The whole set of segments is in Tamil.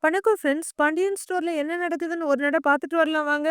வணக்கம் ஃப்ரெண்ட்ஸ். பாண்டியன் ஸ்டோர்ல என்ன நடக்குதுன்னு ஒரு நட பார்த்துட்டு வரலாம் வாங்க.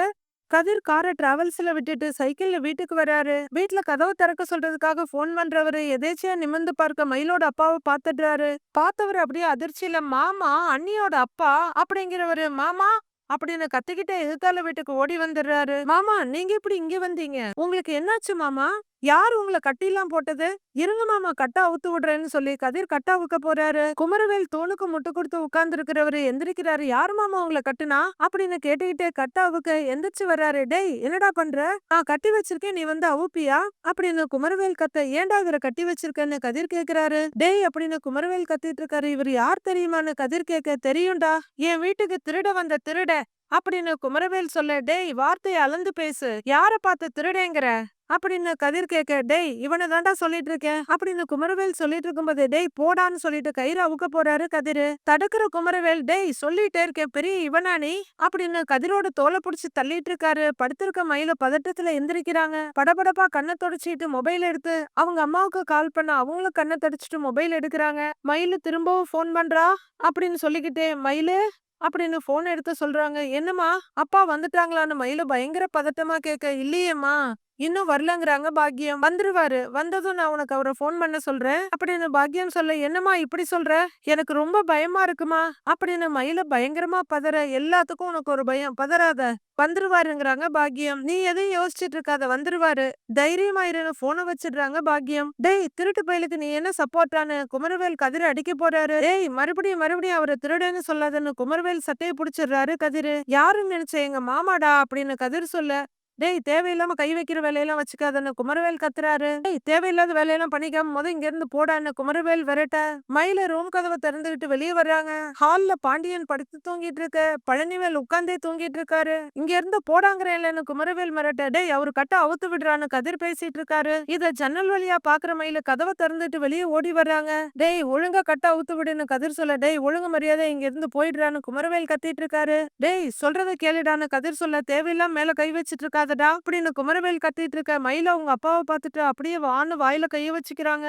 கதிர் காரை டிராவல்ஸ்ல விட்டுட்டு சைக்கிள்ல வீட்டுக்கு வராரு. வீட்ல கதவு திறக்க சொல்றதுக்காக ஃபோன் பண்றவரு எதேச்சியா நிமிர்ந்து பார்க்க மயிலோட அப்பாவை பார்த்துடுறாரு. பார்த்தவரு அப்படியே அதிர்ச்சியில மாமா, அண்ணியோட அப்பா அப்படிங்கிறவரு மாமா அப்படின்னு கத்திக்கிட்டே எதிர்த்தால வீட்டுக்கு ஓடி வந்துடுறாரு. மாமா நீங்க எப்படி இங்க வந்தீங்க? உங்களுக்கு என்னாச்சு மாமா? யார் உங்களை கட்டிலாம் போட்டது? இருங்க மாமா கட்ட அவுத்து விடுறேன்னு சொல்லி கதிர் கட்ட அவுக்க போறாரு. குமரவேல் தோளுக்கு முட்டு கொடுத்து உட்கார்ந்து இருக்கிறவரு எந்திரிக்கிறாரு. யார் மாமா உங்களை கட்டுனா அப்படின்னு கேட்டுக்கிட்டே கட்ட அவுக்க எந்திரிச்சு வர்றாரு. டேய் என்னடா பண்ற? நான் கட்டி வச்சிருக்கேன், நீ வந்து அவுப்பியா அப்படின்னு குமரவேல் கத்த. ஏன்டா இவரை கட்டி வச்சிருக்கேன்னு கதிர் கேக்குறாரு. டேய் அப்படின்னு குமரவேல் கத்திட்டு இருக்காரு. இவர் யார் தெரியுமான்னு கதிர் கேட்க. தெரியும்டா, என் வீட்டுக்கு திருட வந்த திருட அப்படின்னு குமரவேல் சொல்ல. டேய் வார்த்தையை அளந்து பேசு, யார பார்த்து திருடேங்கிற அப்படின்னு கதிர் கேட்க. டேய் இவனை தாண்டா சொல்லிட்டு இருக்கேன் அப்படின்னு குமரவேல் சொல்லிட்டு இருக்கும்போது டேய் போடான்னு சொல்லிட்டு கயிறு அவுக்க போறாரு கதிரு. தடுக்கிற குமரவேல் டேய் சொல்லிட்டே இருக்கேன் பெரிய இவனா நீ அப்படின்னு கதிரோட தோலை புடிச்சு தள்ளிட்டு இருக்காரு. படுத்திருக்க மயில பதட்டத்துல எந்திரிக்கிறாங்க. படபடப்பா கண்ணை தொடச்சிட்டு மொபைல் எடுத்து அவங்க அம்மாவுக்கு கால் பண்ண அவங்களும் கண்ணை தொடச்சிட்டு மொபைல் எடுக்கிறாங்க. மயிலு திரும்பவும் ஃபோன் பண்றா அப்படின்னு சொல்லிக்கிட்டே மயிலு அப்படின்னு போன் எடுத்து சொல்றாங்க. என்னம்மா அப்பா வந்துட்டாங்களான்னு மயிலு பயங்கர பதட்டமா கேட்க. இல்லையேம்மா இன்னும் வரலங்கிறாங்க பாக்கியம். வந்துருவாரு, வந்ததும் நான் உனக்கு அவரை போன் பண்ண சொல்றேன் அப்படின்னு பாக்கியம் சொல்ல. என்னம்மா இப்படி சொல்ற? எனக்கு ரொம்ப பயமா இருக்குமா அப்படின்னு மயில பயங்கரமா பதற. எல்லாத்துக்கும் உனக்கு ஒரு பயம், பதறாத, வந்துருவாருங்கிறாங்க பாக்கியம். நீ எதையும் யோசிச்சுட்டு இருக்காத, வந்துருவாரு, தைரியமாயிருன்னு போனை வச்சிடுறாங்க பாக்கியம். டேய் திருட்டு பயலுக்கு நீ என்ன சப்போர்ட்டான்னு குமரவேல் கதிர அடிக்க போறாரு. டேய் மறுபடியும் மறுபடியும் அவரை திருடன்னு சொல்லாதன்னு குமரவேல் சட்டையை புடிச்சிடுறாரு கதிரு. யாருன்னு நினைச்ச? எங்க மாமாடா அப்படின்னு கதிர் சொல்ல. டேய் தேவையில்லாம கை வைக்கிற வேலையெல்லாம் வச்சுக்காதன்னு குமரவேல் கத்துறாரு. டேய் தேவையில்லாத வேலையெல்லாம் பண்ணிக்காம இங்க இருந்து போடான்னு குமரவேல் விரட்ட. மயில ரூம் கதவை திறந்துகிட்டு வெளியே வர்றாங்க. ஹால்ல பாண்டியன் படுத்து தூங்கிட்டு இருக்க. பழனிவேல் உட்கார்ந்தே தூங்கிட்டு இருக்காரு. இங்க இருந்து போடாங்கிறேன்னு குமரவேல் மிரட்ட. டேய் அவரு கட்ட அவுத்து விடுறான்னு கதிர் பேசிட்டு இருக்காரு. இத ஜன்னல் வழியா பாக்குற மயில கதவை திறந்துட்டு வெளியே ஓடி வர்றாங்க. டேய் ஒழுங்கா கட்ட அவுத்து விடுன்னு கதிர் சொல்ல. டேய் ஒழுங்கு மரியாதை இங்க இருந்து போயிடுறான்னு குமரவேல் கத்திட்டு இருக்காரு. டேய் சொல்றத கேளுடான்னு கதிர் சொல்ல. தேவையில்லாம மேல கை வச்சிட்டு இருக்காதடா அப்படின்னு குமரவேல் கத்திட்டு இருக்க. மயில அவங்க அப்பாவை பார்த்துட்டு அப்படியே வான்னு வாயில கைய வச்சுக்கிறாங்க.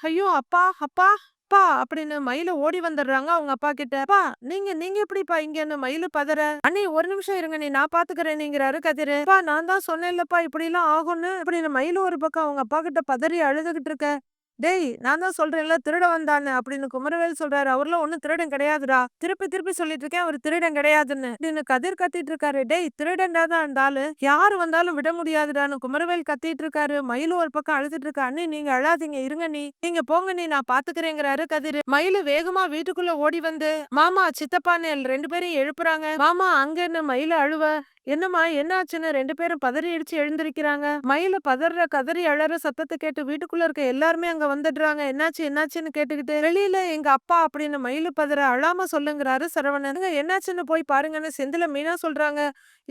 ஐயோ அப்பா அப்பா அப்பா அப்படின்னு மயில ஓடி வந்துடுறாங்க அவங்க அப்பா கிட்ட. அப்பா நீங்க நீங்க எப்படிப்பா இங்கன்னு மயிலு பதற. அண்ணி ஒரு நிமிஷம் இருங்க நீ, நான் பாத்துக்கிறேன்ங்கிறாரு கதிரு. அப்பா நான் தான் சொன்னேன்லப்பா இப்படி எல்லாம் ஆகும்னு அப்படின்னு மயிலு ஒரு பக்கம் அவங்க அப்பா கிட்ட பதறி அழுதுகிட்டு இருக்க. டேய் நான் தான் சொல்றேன்ல திருட வந்தான்னு அப்படின்னு குமரவேல் சொல்றாரு. அவர்லாம் ஒண்ணும் திருடன் கிடையாதுடா, திருப்பி திருப்பி சொல்லிட்டு இருக்கேன் அவர் திருடன் கிடையாதுன்னு அப்படின்னு கதிர் கத்திட்டு இருக்காரு. டேய் திருடன்டா தான் இருந்தாலும் யாரு வந்தாலும் விட முடியாதுடான்னு குமரவேல் கத்திட்டு இருக்காரு. மயிலு ஒரு பக்கம் அழுதுட்டு இருக்கா. அண்ணி நீங்க அழாதீங்க, இருங்க நீங்க போங்க நீ, நான் பாத்துக்கிறேங்கிறாரு கதிர். மயிலு வேகமா வீட்டுக்குள்ள ஓடி வந்து மாமா சித்தப்பான்னு ரெண்டு பேரையும் எழுப்புறாங்க. மாமா அங்கன்னு மயிலு அழுவ. என்னம்மா என்ன ஆச்சுன்னு ரெண்டு பேரும் பதறி அடிச்சு எழுந்திருக்கிறாங்க. மயில பதற கதறி அழற சத்தத்தை கேட்டு வீட்டுக்குள்ள இருக்க எல்லாருமே அங்க வந்துடுறாங்க. என்னாச்சு என்னாச்சுன்னு கேட்டுக்கிட்டு. வெளியில எங்க அப்பா அப்படின்னு மயிலு பதற. அழாம சொல்லுங்கிறாரு சரவணன். என்னாச்சுன்னு போய் பாருங்கன்னு செந்தில மீனா சொல்றாங்க.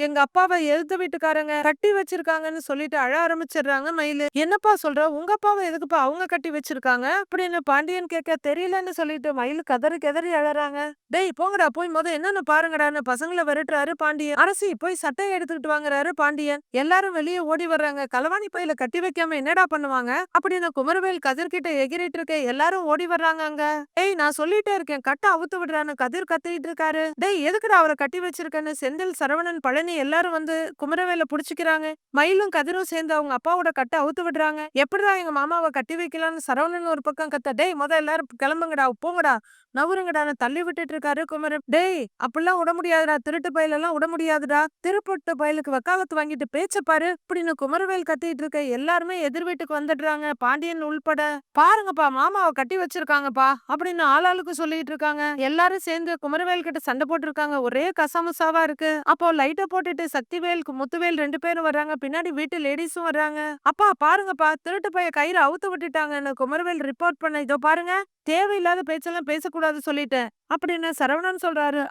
எங்க அப்பாவை எழுத வீட்டுக்காரங்க கட்டி வச்சிருக்காங்கன்னு சொல்லிட்டு அழ ஆரம்பிச்சிடுறாங்க மயிலு. என்னப்பா சொல்ற? உங்க அப்பாவை எதுக்குப்பா அவங்க கட்டி வச்சிருக்காங்க அப்படின்னு பாண்டியன் கேட்க. தெரியலன்னு சொல்லிட்டு மயிலு கதறி கதறி அழறாங்க. டேய் போங்கடா போய் என்னன்னு பாருங்கடான்னு பசங்களை விரட்டுறாரு பாண்டியன். அரசி போய் சட்டையை எடுத்துக்கிட்டு வாங்குறாரு பாண்டியன். எல்லாரும் வெளியே ஓடி வர்றாங்க. களவாணி பையில கட்டி வைக்காம என்னடா பண்ணுவாங்க அப்படின்னு குமரவேல் கதிர் கிட்ட எகிரிட்டு இருக்க. எல்லாரும் ஓடி வர்றாங்க அங்க. டேய் நான் சொல்லிட்டே இருக்கேன் கட்ட அவுத்து விடுறான்னு கதிர் கத்திட்டு இருக்காரு. டேய் எதுக்குடா அவரை கட்டி வச்சிருக்கேன்னு செந்தில் சரவணன் பழனி எல்லாரும் வந்து குமரவேல புடிச்சுக்கிறாங்க. மயிலும் கதிரும் சேர்ந்து அவங்க அப்பாவோட கட்ட அவுத்து விடுறாங்க. எப்படிதான் எங்க மாமாவை கட்டி வைக்கலாம்னு சரவணன் ஒரு பக்கம் கத்த. டேய் எல்லாரும் கிளம்புங்கடா போங்கடா நவருங்கடான்னு தள்ளி விட்டுட்டு இருக்காரு குமரன். டேய் அப்படிலாம் விட முடியாதுடா, திருட்டு பயலெல்லாம் விட முடியாதுடா, திருப்பட்டு பயலுக்கு வக்காலத்து வாங்கிட்டு பேச்ச பாரு அப்படின்னு குமரவேல் கத்திட்டு இருக்க. எல்லாருமே எதிர் வீட்டுக்கு வந்துடுறாங்க பாண்டியன் உள்பட. பாருங்கப்பா மாமாவை கட்டி வச்சிருக்காங்கப்பா அப்படின்னு ஆளாளுக்கு சொல்லிட்டு இருக்காங்க. எல்லாரும் சேர்ந்து குமரவேல் கிட்ட சண்டை போட்டு இருக்காங்க. ஒரே கசமுசாவா இருக்கு. அப்போ லைட்டை போட்டுட்டு சக்திவேல் முத்துவேல் ரெண்டு பேரும் வர்றாங்க. பின்னாடி வீட்டு லேடிஸும் வர்றாங்க. அப்பா பாருங்கப்பா திருட்டு பைய கயிறு அவுத்து விட்டுட்டாங்கன்னு குமரவேல் ரிப்போர்ட் பண்ண. இதோ பாருங்க தேவையில்லாத பேச்செல்லாம் பேசக்கூடாது சொல்லிட்டேன் அப்படின்னு சரவணன் சொல்றாரு.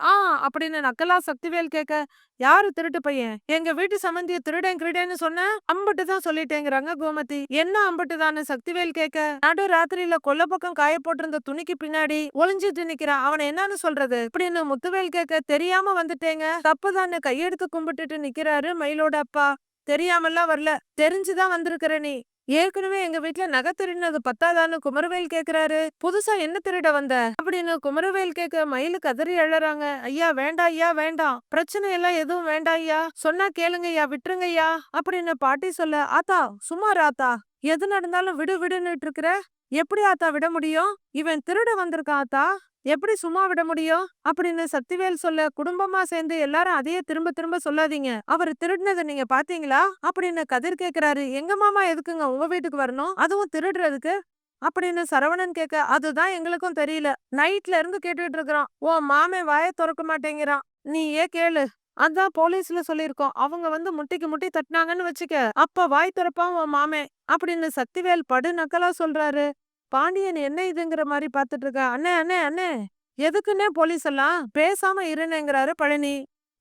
அப்படின்னு நக்கலா சக்திவேல் கேட்க. யாரு திருட்டு பையன்? எங்க வீட்டு சம்பந்திய திருடன் கிருடன்னு சொன்ன அம்பட்டு தான் சொல்லிட்டேங்கிறாங்க கோமதி. என்ன அம்பட்டு தானே சக்திவேல் கேட்க. நடு ராத்திரியில கொல்ல பக்கம் காய போட்டிருந்த துணிக்கு பின்னாடி ஒளிஞ்சிட்டு நிக்கிறான், அவனை என்னன்னு சொல்றது அப்படின்னு முத்துவேல் கேட்க. தெரியாம வந்துட்டேங்க, தப்புதான்னு கையெடுத்து கும்பிட்டுட்டு நிக்கிறாரு மயிலோட அப்பா. தெரியாமல்லாம் வரல, தெரிஞ்சுதான் வந்திருக்கிற நீ. ஏற்கனவே எங்க வீட்ல நகை திருடினது பத்தாதான்னு குமரவேல் கேக்குறாரு. புதுசா என்ன திருட வந்த அப்படின்னு குமரவேல் கேட்க மயிலு கதறி எழறாங்க. ஐயா வேண்டாம் ஐயா வேண்டாம், பிரச்சனை எல்லாம் எதுவும் வேண்டாம் ஐயா, சொன்னா கேளுங்க ஐயா, விட்டுருங்க ஐயா அப்படின்னு பாட்டி சொல்ல, ஆத்தா சும்மாரு ஆத்தா, எது நடந்தாலும் விடு விடுன்னுட்டு இருக்கிற, எப்படி ஆத்தா விட முடியும், இவன் திருட வந்திருக்கான் ஆத்தா, எப்படி சும்மா விட முடியும் அப்படின்னு சக்திவேல் சொல்ல, குடும்பமா சேர்ந்து எல்லாரும் அதையே திரும்ப திரும்ப சொல்லாதீங்க, அவர் திருடினதை நீங்க பாத்தீங்களா அப்படின்னு கதிர் கேக்குறாரு. எங்க மாமா எதுக்குங்க உங்க வீட்டுக்கு வரணும், அதுவும் திருடுறதுக்கு அப்படின்னு சரவணன் கேட்க, அதுதான் எங்களுக்கும் தெரியல, நைட்ல இருந்து கேட்டுட்டு இருக்கிறோம், உன் மாமே வாயை திறக்க மாட்டேங்கிறான், நீ ஏன் கேளு, அதான் போலீஸ்ல சொல்லிருக்கோம், அவங்க வந்து முட்டிக்கு முட்டி தட்டினாங்கன்னு வச்சுக்க, அப்ப வாய் திறப்பான் உன் மாமே அப்படின்னு சக்திவேல் படு நக்கலா சொல்றாரு. பாண்டியன் என்ன இதுங்கிற மாதிரி பாத்துட்டு இருக்க, அண்ணே அண்ணே அண்ணே, எதுக்குன்னே போலீஸ் எல்லாம் பேசாம இருநேங்கிறாரு பழனி.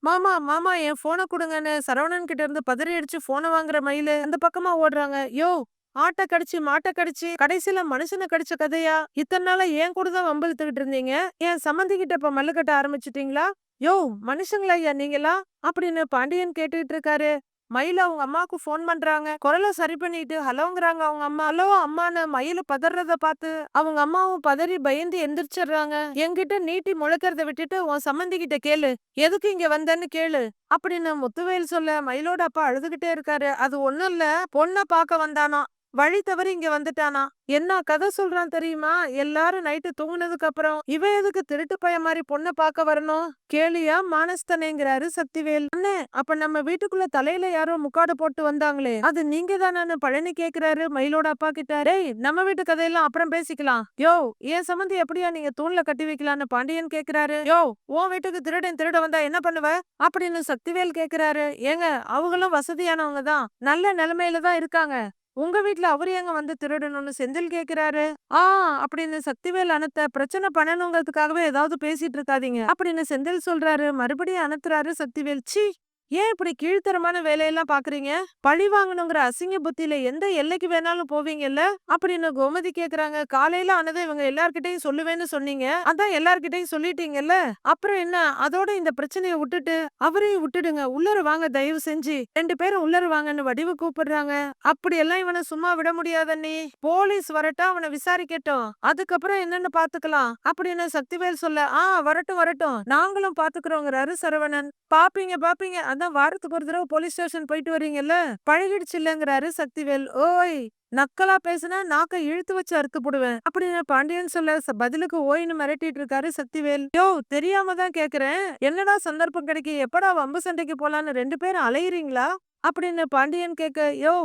மாமா மாமா என் போனை கொடுங்கன்னு சரவணன் கிட்ட இருந்து பதறி அடிச்சு போனை வாங்குற மயிலு அந்த பக்கமா ஓடுறாங்க. யோ, ஆட்டை கடிச்சு மாட்டை கடிச்சு கடைசியில மனுஷனை கடிச்ச கதையா, இத்தனை நாளா ஏன் கூட தான் வம்பிழுத்துக்கிட்டு இருந்தீங்க, என் சம்மந்தி கிட்ட இப்ப மல்லு கட்ட ஆரம்பிச்சிட்டீங்களா, யோ மனுஷங்களா ஐயா நீங்களா அப்படின்னு பாண்டியன் கேட்டுக்கிட்டு இருக்காரு. மயில அவங்க அம்மாவுக்கு போன் பண்றாங்க, குரலை சரி பண்ணிட்டு ஹலோங்கிறாங்க அவங்க அம்மா. ஹலோ அம்மான்னு மயில பதறத பார்த்து அவங்க அம்மாவும் பதறி பயந்து எந்திரிச்சிடுறாங்க. என்கிட்ட நீட்டி முழக்கிறத விட்டுட்டு உன் சம்மந்தி கிட்ட கேளு, எதுக்கு இங்க வந்தேன்னு கேளு அப்படின்னு முத்துவேல் சொல்ல, மயிலோட அப்பா அழுதுகிட்டே இருக்காரு. அது ஒண்ணும் இல்ல, பொண்ண பாக்க வந்தானா, வழி தவறி இங்க வந்துட்டானா, என்ன கதை சொல்றான் தெரியுமா, எல்லாரும் நைட்டு தூங்குனதுக்கு அப்புறம் இவ எதுக்கு திருட்டு பைய மாதிரி பொண்ணை பார்க்க வரணும், கேளியா மானஸ்தனேங்கிறாரு சக்திவேல். அண்ணே அப்ப நம்ம வீட்டுக்குள்ள தலையில யாரோ முக்காடு போட்டு வந்தாங்களே அது நீங்க தானு பழனி கேக்குறாரு மயிலோட அப்பா கிட்ட. டேய் நம்ம வீட்டு கதையெல்லாம் அப்புறம் பேசிக்கலாம், யோ என் சம்மந்தி எப்படியா நீங்க தூண்ல கட்டி வைக்கலான்னு பாண்டியன் கேக்குறாரு. யோ உன் வீட்டுக்கு திருடன் திருட வந்தா என்ன பண்ணுவ அப்படின்னு சக்திவேல் கேக்குறாரு. ஏங்க அவங்களும் வசதியானவங்க தான், நல்ல நிலைமையில தான் இருக்காங்க, உங்க வீட்ல அவரு ஏங்க வந்து திருடணும்னு செந்தில் கேக்குறாரு. அப்படின்னு சக்திவேல் அனத்த, பிரச்சனை பண்ணணுங்கிறதுக்காகவே ஏதாவது பேசிட்டு இருக்காதீங்க அப்படின்னு செந்தில் சொல்றாரு. மறுபடியும் அனுத்துறாரு சக்திவேல். சி, ஏன் இப்படி கீழ்த்தரமான வேலையெல்லாம் பாக்குறீங்க, பழி வாங்கணுங்கிற அசிங்க புத்தியில எந்த எல்லைக்கு வேணாலும் போவீங்கல்ல அப்படின்னு கோமதி கேக்குறாங்க. காலையில ஆனதை இவங்க எல்லார்கிட்டையும் சொல்லுவேன்னு சொன்னீங்க, அதான் எல்லார்கிட்டையும் சொல்லிட்டீங்கல்ல, அப்புறம் என்ன, அதோட இந்த பிரச்சனையை விட்டுட்டு அவரையும் விட்டுடுங்க, உள்ளர வாங்க தயவு செஞ்சு, ரெண்டு பேரும் உள்ளர வாங்கன்னு வடிவு கூப்பிடுறாங்க. அப்படியெல்லாம் இவனை சும்மா விட முடியாத, நீ போலீஸ் வரட்டும் அவனை விசாரிக்கட்டும், அதுக்கப்புறம் என்னன்னு பாத்துக்கலாம் அப்படின்னு சக்திவேல் சொல்ல, வரட்டும் வரட்டும் நாங்களும் பாத்துக்கிறோங்கிறாரு சரவணன். பாப்பீங்க பாப்பீங்க, அதான் வாரத்துக்கு ஒரு தடவை போலீஸ் ஸ்டேஷன் போயிட்டு வரீங்கல்ல, பழகிடுச்சு இல்லங்கிறாரு சக்திவேல். ஓய் நக்கலா பேசுனா நாக்க இழுத்து வச்சு அறுத்து போடுவேன் அப்படின்னு பாண்டியன் சொல்ல, பதிலுக்கு ஓய்னு மிரட்டிட்டு இருக்காரு சக்திவேல். யோ தெரியாம தான் கேக்குறேன், என்னடா சந்தர்ப்பம் கிடைக்கு எப்படா வம்பு சண்டைக்கு போலான்னு ரெண்டு பேரும் அலையுறீங்களா அப்படின்னு பாண்டியன் கேட்க, யோ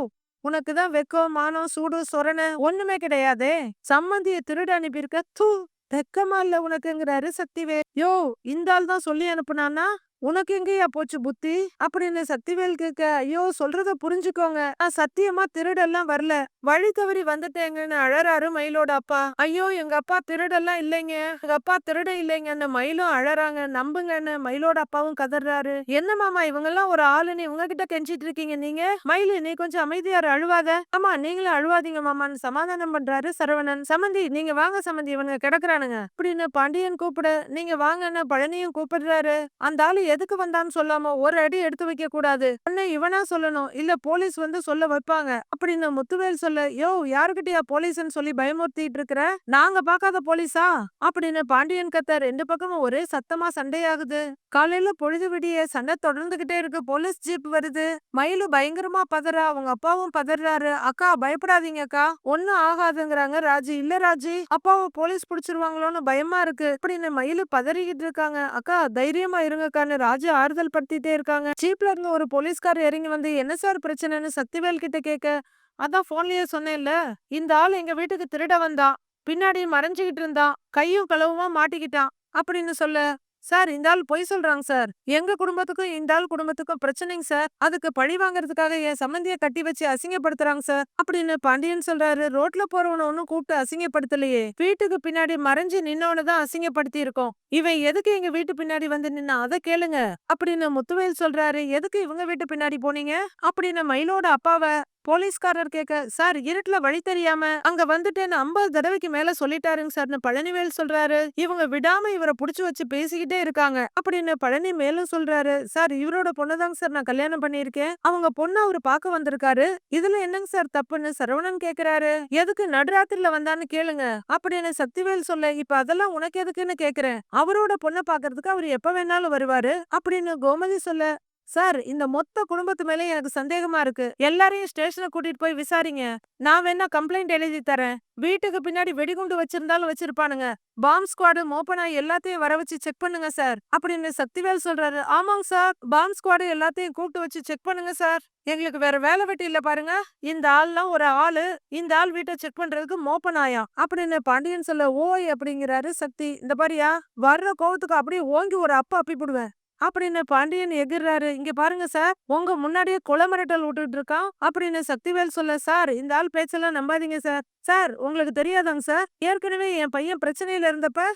உனக்கு தான் வெக்கம் மானம் சூடு சொரணை ஒண்ணுமே கிடையாதே, சம்மந்திய திருட அனுப்பியிருக்க, தூ வெக்கமா இல்ல உனக்குங்கிறாரு சக்திவேல். யோ இந்த ஆள் தான் சொல்லி அனுப்புனானா, உனக்கு எங்கேயா போச்சு புத்தி அப்படின்னு சக்திவேல் கேட்க, ஐயோ சொல்றத புரிஞ்சுக்கோங்க, நான் சத்தியமா திருடெல்லாம் வரல, வழி தவறி வந்துட்டேங்கன்னு அழறாரு மயிலோட அப்பா. ஐயோ எங்க அப்பா திருடெல்லாம் இல்லைங்க, எங்க அப்பா திருட இல்லைங்கன்னு மயிலும் அழறாங்க, நம்புங்கன்னு மயிலோட அப்பாவும் கதறாரு. என்ன மாமா இவங்க எல்லாம் ஒரு ஆளுன்னு இவங்க கிட்ட கெஞ்சிட்டு இருக்கீங்க நீங்க, மயிலு நீ கொஞ்சம் அமைதியாரு அழுவாத, ஆமா நீங்களும் அழுவாதீங்க மாமான்னு சமாதானம் பண்றாரு சரவணன். சமந்தி நீங்க வாங்க சமந்தி, இவங்க கிடக்குறானுங்க அப்படின்னு பாண்டியன் கூப்பிட, நீங்க வாங்கன்னு பழனியும் கூப்பிடுறாரு. அந்த ஆளு எதுக்கு வந்தான்னு சொல்லாம ஒரு அடி எடுத்து வைக்க கூடாது, அண்ணே இவனா சொல்லணும், இல்ல போலீஸ் வந்து சொல்ல வைப்பாங்க அப்படின்னு முத்துவேல் சொல்ல, யோ யாருக்கிட்டயா போலீஸ்ன்னு சொல்லி பயமுறுத்திட்டு இருக்கிற, நாங்க பாக்காத போலீஸா அப்படின்னு பாண்டியன் கத்த. ரெண்டு பக்கமும் ஒரே சத்தமா சண்டையாகுது. காலையில பொழுது விடிய சண்டை தொடர்ந்துகிட்டே இருக்கு. போலீஸ் ஜீப் வருது. மயிலு பயங்கரமா பதறா, அவங்க அப்பாவும் பதறாரு. அக்கா பயப்படாதீங்க அக்கா, ஒண்ணும் ஆகாதுங்கிறாங்க ராஜி. இல்ல ராஜி, அப்பாவை போலீஸ் பிடிச்சிருவாங்களோன்னு பயமா இருக்கு அப்படின்னு மயிலு பதறிக்கிட்டு இருக்காங்க. அக்கா தைரியமா இருங்கக்கான்னு ராஜு ஆறுதல் படுத்திட்டே இருக்காங்க. ஜீப்ல இருந்து ஒரு போலீஸ்கார் இறங்கி வந்து, என்ன சார் பிரச்சனைன்னு சக்திவேல் கிட்ட கேட்க, அதான் போன்லயே சொன்னேன்ல, இந்த ஆள் எங்க வீட்டுக்கு திருட வந்தான், பின்னாடி மறைஞ்சுகிட்டு இருந்தான், கையும் களவுமா மாட்டிக்கிட்டான் அப்படின்னு சொல்ல, சார் இந்த ஆள் பொய் சொல்றாங்க சார், எங்க குடும்பத்துக்கும் இந்த ஆள் குடும்பத்துக்கும் பிரச்சனைங்க சார், அதுக்கு பழி வாங்குறதுக்காக என் சம்மந்திய கட்டி வச்சு அசிங்கப்படுத்துறாங்க சார் அப்படின்னு பாண்டியன் சொல்றாரு. ரோட்ல போறவன ஒன்னும் கூப்பிட்டு அசிங்கப்படுத்தலையே, வீட்டுக்கு பின்னாடி மறைஞ்சு நின்னவன தான் அசிங்கப்படுத்தி இருக்கோம், இவன் எதுக்கு எங்க வீட்டு பின்னாடி வந்து நின்னா அதை கேளுங்க அப்படின்னு முத்துவேல் சொல்றாரு. எதுக்கு இவங்க வீட்டு பின்னாடி போனீங்க அப்படின்னு மயிலோட அப்பாவை போலீஸ்காரர் கேட்க, சார் இருட்டுல வழி தெரியாம அங்க வந்துட்டேன்னு 50 தடவைக்கு மேல சொல்லிட்டாருங்க சார்ன்னு பழனிவேல் சொல்றாரு. இவங்க விடாம இவர புடிச்சு வச்சு பேசிக்கிட்டே இருக்காங்க அப்படின்னு பழனி மேலும் சொல்றாரு. சார் இவரோட பொண்ணதாங்க சார் நான் கல்யாணம் பண்ணியிருக்கேன். அவங்க பொண்ணு அவரு பார்க்க வந்திருக்காரு. இதுல என்னங்க சார் தப்புன்னு சரவணன் கேக்குறாரு. எதுக்கு நடுராத்திரில வந்தான்னு கேளுங்க அப்படின்னு சக்திவேல் சொல்ல, இப்ப அதெல்லாம் உனக்கு எதுக்குன்னு கேக்குறேன். அவரோட பொண்ண பாக்குறதுக்கு அவரு எப்ப வேணாலும் வருவாரு அப்படின்னு கோமதி சொல்ல, சார் இந்த மொத்த குடும்பத்து மேல எனக்கு சந்தேகமா இருக்கு. எல்லாரையும் ஸ்டேஷனுக்கு கூட்டிட்டு போய் விசாரிங்க. நான் வேணா கம்ப்ளைண்ட் எழுதி தரேன். வீட்டுக்கு பின்னாடி வெடிகுண்டு வச்சிருந்தாலும் வச்சிருப்பானுங்க. பாம் ஸ்குவாடு மோப்பனாய் எல்லாத்தையும் வர வச்சு செக் பண்ணுங்க சார் அப்படின்னு சக்திவேல் சொல்றாரு. ஆமாங்க சார், பாம் ஸ்குவாடு எல்லாத்தையும் கூப்பிட்டு வச்சு செக் பண்ணுங்க சார். எங்களுக்கு வேற வேலை வெட்டி இல்ல பாருங்க. இந்த ஆள்லாம் ஒரு ஆளு. இந்த ஆள் வீட்டை செக் பண்றதுக்கு மோப்பனாயா அப்படின்னு பாண்டியன் சொல்ல, ஓய் அப்படிங்கிறாரு சக்தி. இந்த பாரியா, வர்ற கோவத்துக்கு அப்படியே ஓங்கி ஒரு அப்பி போடுவேன் அப்படின்னு பாண்டியன் எகிர்றாரு. இங்க பாருங்க சார், உங்க முன்னாடியே கொலை மிரட்டல் விட்டுட்டு இருக்கான் அப்படின்னு சக்திவேல் சொல்ல, சார் இந்த ஆள் பேச்செல்லாம் நம்பாதீங்க சார். சார் உங்களுக்கு தெரியாதாங்க சார், ஏற்கனவே என் பையன் பிரச்சனையில இருந்தப்ப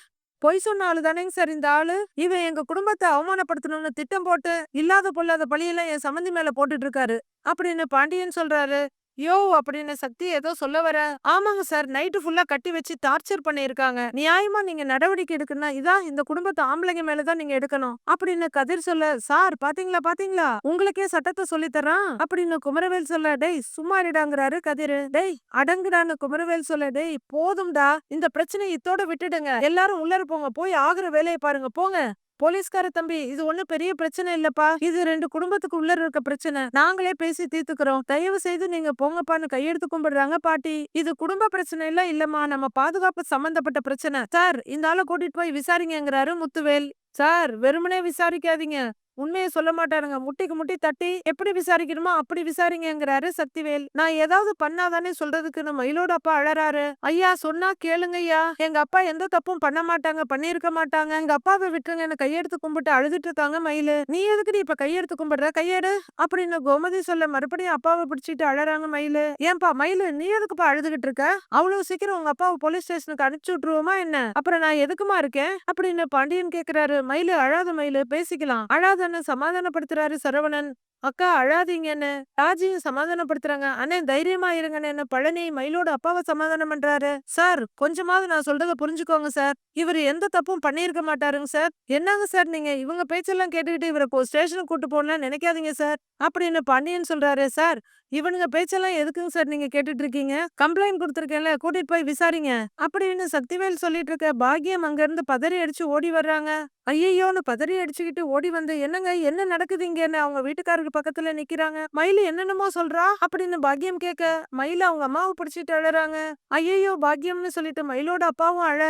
பொய் சொன்ன ஆளு தானேங்க சார் இந்த ஆளு. இவன் எங்க குடும்பத்தை அவமானப்படுத்தணும்னு திட்டம் போட்டு இல்லாத பொல்லாத பழியெல்லாம் என் சம்மந்தி மேல போட்டுட்டு இருக்காரு அப்படின்னு பாண்டியன் சொல்றாரு. யோ அப்படின்னு சக்தி ஏதோ சொல்ல வர, ஆமாங்க சார், நைட்டு ஃபுல்லா கட்டி வச்சு டார்ச்சர் பண்ணிருக்காங்க. நியாயமா நீங்க நடவடிக்கை எடுக்கணும்னா இதான் இந்த குடும்பத்து ஆம்பளைங்க மேலதான் நீங்க எடுக்கணும் அப்படின்னு கதிர் சொல்ல, சார் பாத்தீங்களா பாத்தீங்களா, உங்களுக்கே சட்டத்தை சொல்லி தரான் அப்படின்னு குமரவேல் சொல்ல, டேய் சும்மா இருடாங்கிறாரு கதிர். டேய் அடங்குடான்னு குமரவேல் சொல்ல, டேய் போதும்டா, இந்த பிரச்சனை இத்தோட விட்டுடுங்க. எல்லாரும் உள்ளர போங்க, போய் ஆகுற வேலையை பாருங்க போங்க. போலீஸ்கார தம்பி, இது ஒண்ணும் பெரிய பிரச்சனை இல்லப்பா. இது 2 குடும்பத்துக்கு உள்ள இருக்க பிரச்சனை. நாங்களே பேசி தீர்த்துக்கிறோம். தயவு செய்து நீங்க போங்கப்பான்னு கையெடுத்து கும்பிடுறாங்க பாட்டி. இது குடும்ப பிரச்சனை எல்லாம் இல்லம்மா, நம்ம பாதுகாப்பு சம்பந்தப்பட்ட பிரச்சனை. சார் இந்த ஆளை கூட்டிட்டு போய் விசாரிங்கிறாரு முத்துவேல். சார் வெறுமனே விசாரிக்காதீங்க, உண்மையை சொல்ல மாட்டாருங்க. முட்டிக்கு முட்டி தட்டி எப்படி விசாரிக்கணுமோ அப்படி விசாரிங்கிறாரு சக்திவேல். நான் ஏதாவது பண்ணாதானே சொல்றதுக்குன்னு மயிலோட அப்பா அழறாரு. ஐயா சொன்னா கேளுங்க ஐயா, எங்க அப்பா எந்த தப்பும் பண்ண மாட்டாங்க, பண்ணிருக்க மாட்டாங்க. எங்க அப்பாவை விட்டுருங்கன்னு கையெடுத்து கும்பிட்டு அழுதுட்டு இருக்காங்க மயிலு. நீ எதுக்கு இப்ப கையெடுத்து கும்பிடுற, கையெடு அப்படின்னு கோமதி சொல்ல, மறுபடியும் அப்பாவை பிடிச்சிட்டு அழறாங்க மயிலு. ஏன்பா மயிலு, நீ எதுக்குப்பா அழுதுகிட்டு இருக்க? அவ்வளவு சீக்கிரம் உங்க அப்பாவை போலீஸ் ஸ்டேஷனுக்கு அனுப்பிச்சு விட்டுருவோமா என்ன? அப்புறம் நான் எதுக்குமா இருக்கேன் அப்படின்னு பாண்டியன் கேக்குறாரு. மயிலு அழாத மயிலு, பேசிக்கலாம், அழாதன்னு சமாதானப்படுத்துறாரு சரவணன். அக்கா அழாதீங்கன்னு ராஜியும் சமாதானப்படுத்துறாங்க. அண்ணே தைரியமா இருங்கன்னு பழனி மயிலோட அப்பாவை சமாதானம் பண்றாரு. சார் கொஞ்சமாவது நான் சொல்றத புரிஞ்சுக்கோங்க சார், இவரு எந்த தப்பும் பண்ணிருக்க மாட்டாருங்க சார். என்னங்க சார் நீங்க இவங்க பேச்செல்லாம் கேட்டுக்கிட்டு இவரை ஸ்டேஷனுக்கு கூட்டு போகணும்னு நினைக்காதீங்க சார் அப்படின்னு பாண்டியன் சொல்றாரு. சார் இவனுங்க பேச்செல்லாம் எதுக்குங்க சார் நீங்க கேட்டுட்டு இருக்கீங்க? கம்ப்ளைண்ட் கொடுத்துருக்கேன்ல, கூட்டிட்டு போய் விசாரிங்க அப்படின்னு சக்திவேல் சொல்லிட்டு இருக்க, பாக்கியம் அங்க இருந்து பதறி அடிச்சு ஓடி வர்றாங்க. ஐயோன்னு பதறி அடிச்சுக்கிட்டு ஓடி வந்து, என்னங்க என்ன நடக்குது இங்கன்னு அவங்க வீட்டுக்காரருக்கு பக்கத்துல நிக்கிறாங்க. மயிலு என்னென்னமோ சொல்றா அப்படின்னு பாக்கியம் கேட்க, மயில அவங்க அம்மாவை பிடிச்சிட்டு அழறாங்க. ஐயோ பாக்கியம்னு சொல்லிட்டு மயிலோட அப்பாவும் அழ,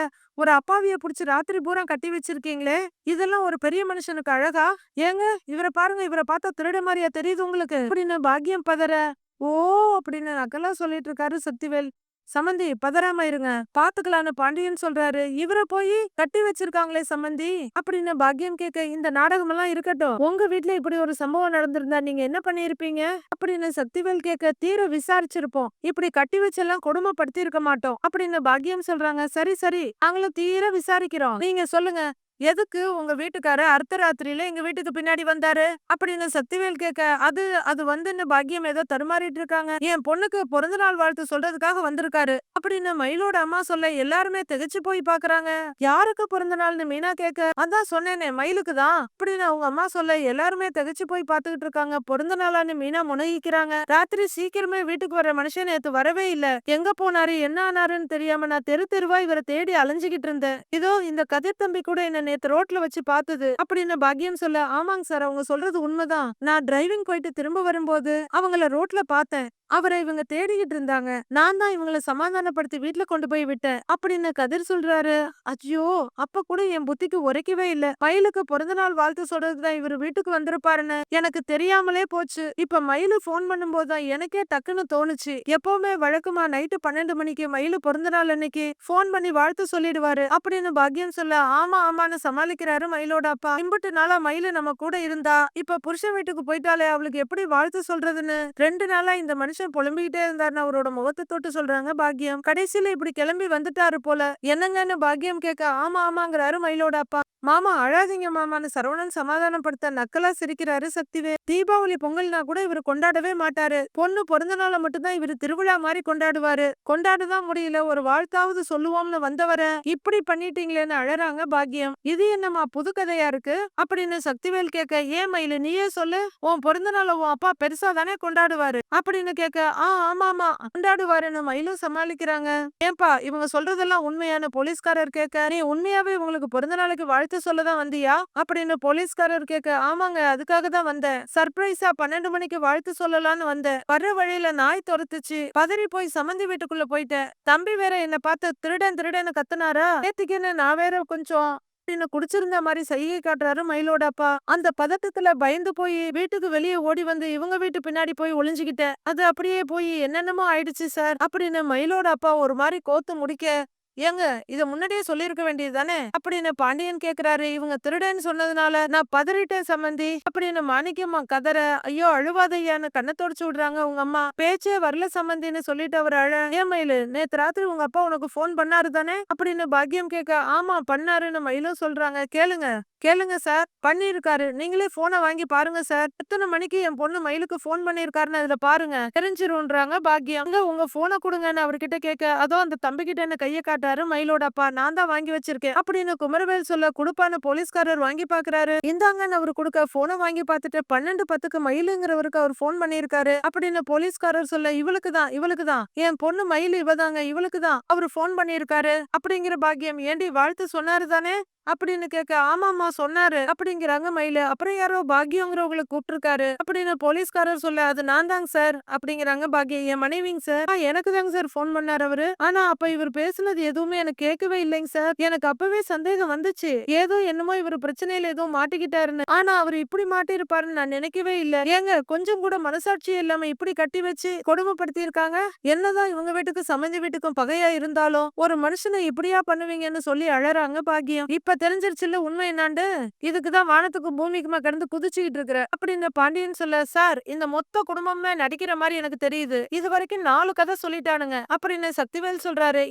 ஒரு அப்பாவிய புடிச்சு ராத்திரி பூரா கட்டி வச்சிருக்கீங்களே, இதெல்லாம் ஒரு பெரிய மனுஷனுக்கு அழகா? ஏங்க இவரை பாருங்க, இவரை பார்த்தா திருட மாதிரியா தெரியுது உங்களுக்கு அப்படின்னு பாக்கியம் பதற, ஓ அப்படின்னு நக்கலா சொல்லிட்டு இருக்காரு சக்திவேல். சம்மந்தி பதறாம இருங்க, பாத்துக்கலான்னு பாண்டியன் சொல்றாரு. இவரை போய் கட்டி வச்சிருக்காங்களே சம்மந்தி அப்படின்னு பாக்கியம் கேட்க, இந்த நாடகம் எல்லாம் இருக்கட்டும், உங்க வீட்டுல இப்படி ஒரு சம்பவம் நடந்திருந்தா நீங்க என்ன பண்ணிருப்பீங்க அப்படின்னு சக்திவேல் கேட்க, தீர விசாரிச்சிருப்போம், இப்படி கட்டி வச்செல்லாம் கொடுமைப்படுத்தி இருக்க மாட்டோம் அப்படின்னு பாக்கியம் சொல்றாங்க. சரி சரி, நாங்களும் தீர விசாரிக்கிறோம், நீங்க சொல்லுங்க, எதுக்கு உங்க வீட்டுக்கார அர்த்தராத்திரியில எங்க வீட்டுக்கு பின்னாடி வந்தாரு அப்படின்னு சக்திவேல் கேட்க, அது அது வந்துன்னு பாக்கியம் ஏதோ தடுமாறிட்டு இருக்காங்க. என் பொண்ணுக்கு பிறந்த நாள் வாழ்த்து சொல்றதுக்காக வந்திருக்காரு அப்படின்னு மயிலோட அம்மா சொல்ல, எல்லாருமே திகைச்சு போய் பாக்குறாங்க. யாருக்கு பிறந்த நாள்னு மீனா கேட்க, அதான் சொன்னேனே மயிலுக்கு தான் அப்படின்னு அவங்க அம்மா சொல்ல, எல்லாருமே திகைச்சு போய் பாத்துக்கிட்டு இருக்காங்க. பிறந்த நாளான்னு மீனா முனகிக்கிறாங்க. ராத்திரி சீக்கிரமே வீட்டுக்கு வர மனுஷன் நேத்து வரவே இல்ல, எங்க போனாரு என்ன ஆனாருன்னு தெரியாம நான் தெரு தெருவா இவரை தேடி அலைஞ்சுகிட்டு இருந்தேன். இதோ இந்த கதிர் தம்பி கூட என்ன நேத்து ரோட்ல வச்சு பார்த்தது அப்படின்னு பாக்கியம் சொல்ல, ஆமாங்க சார் அவங்க சொல்றது உண்மைதான், நான் டிரைவிங் போயிட்டு திரும்ப வரும்போது அவங்கள ரோட்ல பார்த்தேன், அவரை இவங்க தேடிக்கிட்டு இருந்தாங்க, நான் தான் இவங்கள சமாதானப்படுத்தி வீட்டுல கொண்டு போய் விட்டேன் அப்படின்னு கதிர் சொல்றாரு. ஐயோ அப்ப கூட என் புத்திக்கு உரைக்கவே இல்ல, மயிலுக்கு பிறந்த நாள் வாழ்த்து சொல்றதுதான் இவரு வீட்டுக்கு வந்திருப்பாருன்னு எனக்கு தெரியாமலே போச்சு. இப்ப மயிலு போன் பண்ணும்போதுதான் எனக்கே டக்குன்னு தோணுச்சு, எப்பவுமே வழக்கமா நைட்டு 12 மணிக்கு மயிலு பிறந்த நாள் அன்னைக்கு போன் பண்ணி வாழ்த்து சொல்லிடுவாரு அப்படின்னு பாக்கியம் சொல்ல, ஆமா ஆமான்னு சமாளிக்கிறாரு மயிலோட அப்பா. இம்புட்டு நாளா மயிலு நம்ம கூட இருந்தா, இப்ப புருஷன் வீட்டுக்கு போயிட்டாலே அவளுக்கு எப்படி வாழ்த்து சொல்றதுன்னு 2 நாளா இந்த மனுஷன் புலம்பிக்கிட்டே இருந்தாருன்னு அவரோட முகத்தை தொட்டு சொல்றாங்க பாக்கியம். கடைசியில இப்படி கிளம்பி வந்துட்டாரு போல, என்னங்கன்னு பாக்கியம் கேட்க, ஆமா ஆமாங்கிறாரு மயிலோட அப்பா. மாமா அழாதீங்க மாமான்னு சரவணன் சமாதானப்படுத்த நக்கலா சிரிக்கிறாரு சக்திவேல். தீபாவளி பொங்கல்னா கூட இவரு கொண்டாடவே மாட்டாரு. பொண்ணு பிறந்த நாள மட்டும்தான் இவரு திருவிழா மாதிரி கொண்டாடுவாரு. கொண்டாடதான் முடியல, ஒரு வாழ்த்தாவது சொல்லுவோம்னு வந்தவர இப்படி பண்ணிட்டீங்களேன்னு அழறாங்க பாக்கியம். இது என்னம்மா புது கதையா இருக்கு அப்படின்னு சக்திவேல் கேட்க, ஏன் மயிலு நீயே சொல்லு, உன் பிறந்த நாள உன் அப்பா பெருசா தானே கொண்டாடுவாரு அப்படின்னு கேட்க, ஆமா ஆமா கொண்டாடுவாருன்னு மயிலும் சமாளிக்கிறாங்க. ஏன்பா இவங்க சொல்றதெல்லாம் உண்மையான போலீஸ்காரர் கேட்க, நீ உண்மையாவே உங்களுக்கு பிறந்த நாளைக்கு வாழ்த்து சொல்லதான் வந்தியா அப்படின்னு போலீஸ்காரர் கேட்க, ஆமாங்க அதுக்காக தான் வந்தேன். சர்ப்ரைஸா 12 மணிக்கு வாழ்த்து சொல்லலாம்னு வந்தேன். வர்ற வழியில நாய் துரத்துச்சு, பதறி போய் சம்மந்தி வீட்டுக்குள்ள போயிட்டேன். தம்பி வேற என்ன பார்த்து திருடன் திருடன்னு கத்துனாரா, நேத்திக்குன்னு நான் வேற கொஞ்சம் அப்படின்னு குடிச்சிருந்த மாதிரி சைகை காட்டுறாரு மயிலோட அப்பா. அந்த பதட்டத்துல பயந்து போய் வீட்டுக்கு வெளியே ஓடி வந்து இவங்க வீட்டு பின்னாடி போய் ஒளிஞ்சுகிட்டேன். அது அப்படியே போய் என்னென்னமோ ஆயிடுச்சு சார் அப்படின்னு மயிலோட அப்பா ஒரு மாதிரி கோத்து முடிக்க, ஏங்க இத முன்னாடியே சொல்லிருக்க வேண்டியது தானே அப்படின்னு பாண்டியன் கேக்குறாரு. இவங்க திருடன்னு சொன்னதுனால நான் பதறிட்டேன் சம்மந்தி அப்படின்னு மாணிக்கம்மா கதற, ஐயோ அழுவாதையான்னு கண்ணை தொடச்சு விடுறாங்க உங்க அம்மா. பேச்சே வரல சம்மந்தின்னு சொல்லிட்டு அவர் அழ, ஏன் மயிலு நேத்து ராத்திரி உங்க அப்பா உனக்கு போன் பண்ணாரு தானே அப்படின்னு பாக்கியம் கேட்க, ஆமா பண்ணாருன்னு மயிலும் சொல்றாங்க. கேளுங்க கேளுங்க சார், பண்ணிருக்காரு, நீங்களே போனை வாங்கி பாருங்க சார். எத்தனை மணிக்கு என் பொண்ணு மயிலுக்கு போன் பண்ணிருக்காருன்னு அதுல பாருங்க தெரிஞ்சிரும்ன்றாங்க பாக்கியம். அங்க உங்க போனை கொடுங்கன்னு அவர்கிட்ட கேட்க, அதோ அந்த தம்பி கிட்ட என்ன கைய காட்டாரு மயிலோட அப்பா, நான் தான் வாங்கி வச்சிருக்கேன் அப்படின்னு குமரவேல் சொல்ல, குடுப்பான போலீஸ்காரர் வாங்கி பாக்குறாரு. இந்தாங்கன்னு அவரு கொடுக்க போனை வாங்கி பார்த்துட்டு 12:10க்கு மயிலுங்கிறவருக்கு அவர் போன் பண்ணிருக்காரு அப்படின்னு போலீஸ்காரர் சொல்ல, இவளுக்குதான் என் பொண்ணு மயில் இவதாங்க, இவளுக்குதான் அவரு போன் பண்ணிருக்காரு அப்படிங்கிற பாக்கியம். ஏண்டி வாழ்த்து சொன்னாரு தானே அப்படின்னு கேட்க, ஆமாமா சொன்னாரு அப்படிங்கிறாங்க மயிலு. அப்புறம் யாரோ பாக்கியங்கிறவங்களை கூப்பிட்டுருக்காரு அப்படின்னு போலீஸ்காரர் சொல்ல, அது நான் தாங்க சார் அப்படிங்கிறாங்க பாக்கியம். என் மனைவிங்க சார், எனக்கு தாங்க சார் போன் பண்ணாரு அவரு. ஆனா அப்ப இவர் பேசுனது எதுவுமே எனக்கு கேட்கவே இல்லைங்க சார். எனக்கு அப்பவே சந்தேகம் வந்துச்சு, ஏதோ என்னமோ இவர் பிரச்சனையில ஏதோ மாட்டிக்கிட்டாருன்னு. ஆனா அவர் இப்படி மாட்டிருப்பாருன்னு நான் நினைக்கவே இல்ல. ஏங்க கொஞ்சம் கூட மனசாட்சியே இல்லாம இப்படி கட்டி வச்சு கொடுமைப்படுத்தி இருக்காங்க. என்னதான் இவங்க வீட்டுக்கு சமைஞ்ச வீட்டுக்கும் பகையா இருந்தாலும் ஒரு மனுஷனை இப்படியா பண்ணுவீங்கன்னு சொல்லி அழறாங்க பாக்கியம். இப்ப தெரிஞ்சிருச்சுல்ல உண்மை என்னாண்டு, இதுக்குதான் வானத்துக்கும் பூமிக்குமா கடந்து குதிச்சுக்கிட்டு இருக்கிற அப்படின்னு பாண்டியன் சொல்ல, சார் இந்த மொத்த குடும்பமே நடிக்கிற மாதிரி எனக்கு தெரியுது, இது வரைக்கும் 4 கதை சொல்லிட்டானுங்க அப்படின்னு சக்திவேல் சொல்றாரு.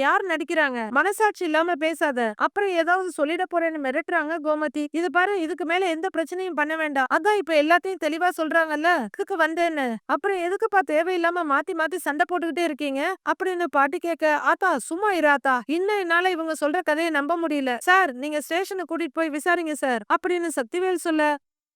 யார் நடிக்கிறாங்க, மனசாட்சி இல்லாம பேசாத, அப்புறம் ஏதாவது சொல்லிட போறேன்னு மிரட்டுறாங்க கோமதி. இது பாரு, இதுக்கு மேல எந்த பிரச்சனையும் பண்ண வேண்டாம், அதான் இப்ப எல்லாத்தையும் தெளிவா சொல்றாங்கல்ல, இதுக்கு வந்தேன்னு, அப்புறம் எதுக்குப்பா தேவையில்லாம மாத்தி மாத்தி சண்டை போட்டுக்கிட்டே இருக்கீங்க அப்படின்னு பாட்டி கேட்க, ஆத்தா சும்மா இராத்தா, இன்னும் என்னால இவங்க சொல்ற கதையை நம்ப முடியல சார், நீங்க ஸ்டேஷனுக்கு கூட்டிட்டு போய் விசாரிங்க சார் அப்படின்னு சக்திவேல் சொல்ல,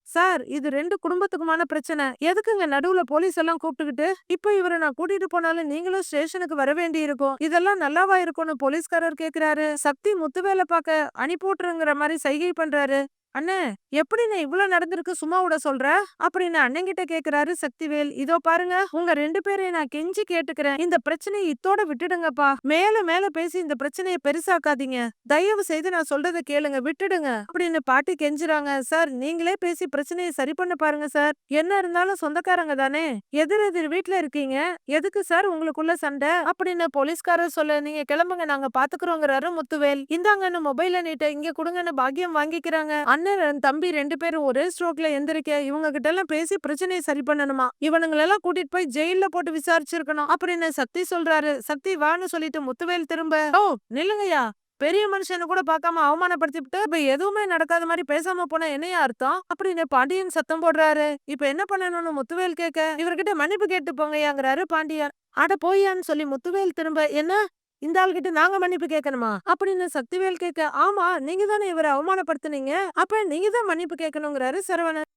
சார் இது 2 குடும்பத்துக்குமான பிரச்சனை, எதுக்குங்க நடுவுல போலீஸ் எல்லாம் கூப்பிட்டுக்கிட்டு, இப்ப இவரை நான் கூட்டிட்டு போனாலும் நீங்களும் ஸ்டேஷனுக்கு வர வேண்டி இருக்கும், இதெல்லாம் நல்லாவா இருக்கும்னு போலீஸ்காரர் கேக்குறாரு. சக்தி முத்துவேலை பார்க்க அனுப்பிவிட்டுருங்கிற மாதிரி சைகை பண்றாரு. அண்ணே எப்படின்னு இவ்வளவு நடந்திருக்கு சும்மா விட சொல்ற அப்படின்னு அண்ணன் கிட்ட கேக்குறாரு சக்திவேல். இதோ பாருங்க உங்க 2 பேரையும் நான் கெஞ்சி கேட்டுக்கிறேன், இந்த பிரச்சனையை இத்தோட விட்டுடுங்கப்பா, மேல மேல பேசி இந்த பிரச்சனையை பெருசாக்காதீங்க, தயவு செய்து நான் சொல்றதை கேளுங்க, விட்டுடுங்க அப்படின்னு பாட்டி கெஞ்சுறாங்க. சார் நீங்களே பேசி பிரச்சனையை சரி பண்ண பாருங்க சார், என்ன இருந்தாலும் சொந்தக்காரங்க தானே, எதிர் வீட்டுல இருக்கீங்க, எதுக்கு சார் உங்களுக்குள்ள சண்டை அப்படின்னு போலீஸ்காரர் சொல்ல, நீங்க கிளம்புங்க நாங்க பாத்துக்கிறோங்கிறாரு முத்துவேல். இந்தாங்கன்னு மொபைல நீட்ட இங்க கொடுங்கன்னு பாக்கியம் வாங்கிக்கிறாங்க. அண்ணன் தம்பி 2 பேரும் ஒரே ஸ்ட்ரோக்ல எந்திரிக்க, இவங்க கிட்ட எல்லாம் பேசி பிரச்சனையை சரி பண்ணணுமா, இவனுங்களெல்லாம் கூட்டிட்டு போய் ஜெயில போட்டு விசாரிச்சிருக்கணும் அப்படின்னு சக்தி சொல்றாரு. சக்தி வான்னு சொல்லிட்டு முத்துவேல் திரும்ப, ஓ நில்லுங்கய்யா, பெரிய மனுஷன்னு கூட பார்க்காம அவமானப்படுத்திவிட்டு இப்ப எதுவுமே நடக்காத மாதிரி பேசாம போனா என்னையா அர்த்தம் அப்படின்னு பாண்டியன் சத்தம் போடுறாரு. இப்ப என்ன பண்ணணும்னு முத்துவேல் கேட்க, இவர்கிட்ட மன்னிப்பு கேட்டு போங்கயாங்கிறாரு பாண்டியன். அட போயான்னு சொல்லி முத்துவேல் திரும்ப, என்ன இந்த ஆள்கிட்ட நாங்க மன்னிப்பு கேட்கணுமா அப்படின்னு சக்திவேல் கேட்க, ஆமா நீங்க தானே இவரை அவமானப்படுத்துனீங்க, அப்ப நீங்க தான் மன்னிப்பு கேட்கணுங்கிறாரு சரவணன்.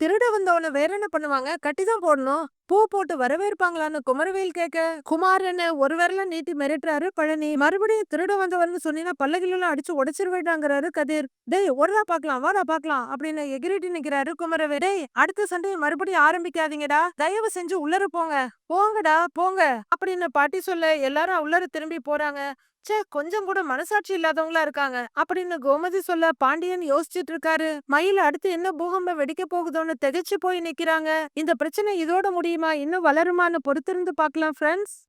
திருட வந்தவன வேற என்ன பண்ணுவாங்க, கட்டிதான் போடணும், பூ போட்டு வரவேற்பாங்களான்னு குமரவேல் கேட்க, குமாரன்னு ஒரு விரல நீட்டி மிரட்டுறாரு பழனி. மறுபடியும் திருட வந்தவர்னு சொன்னீங்கன்னா பல்லகிலாம் அடிச்சு உடைச்சிருவேண்டாங்கிறாரு கதிர். டேய் ஒருடா பாக்கலாம் வாடா பாக்கலாம் அப்படின்னு எகிரிட்டு நிக்கிறாரு குமரவேல். டேய் அடுத்த சண்டையை மறுபடியும் ஆரம்பிக்காதீங்கடா, தயவு செஞ்சு உள்ளர போங்க, போங்கடா போங்க அப்படின்னு பாட்டி சொல்ல எல்லாரும் உள்ளர திரும்பி போறாங்க. ச்சே கொஞ்சம் கூட மனசாட்சி இல்லாதவங்களா இருக்காங்க அப்படின்னு கோமதி சொல்ல, பாண்டியன் யோசிச்சுட்டு இருக்காரு. மயில் அடுத்து என்ன பூகம்பம் வெடிக்க போகுதோன்னு திகைச்சு போய் நிக்கிறாங்க. இந்த பிரச்சனை இதோட முடியுமா, இன்னும் வளருமான்னு பொறுத்திருந்து பார்க்கலாம் ஃப்ரெண்ட்ஸ்.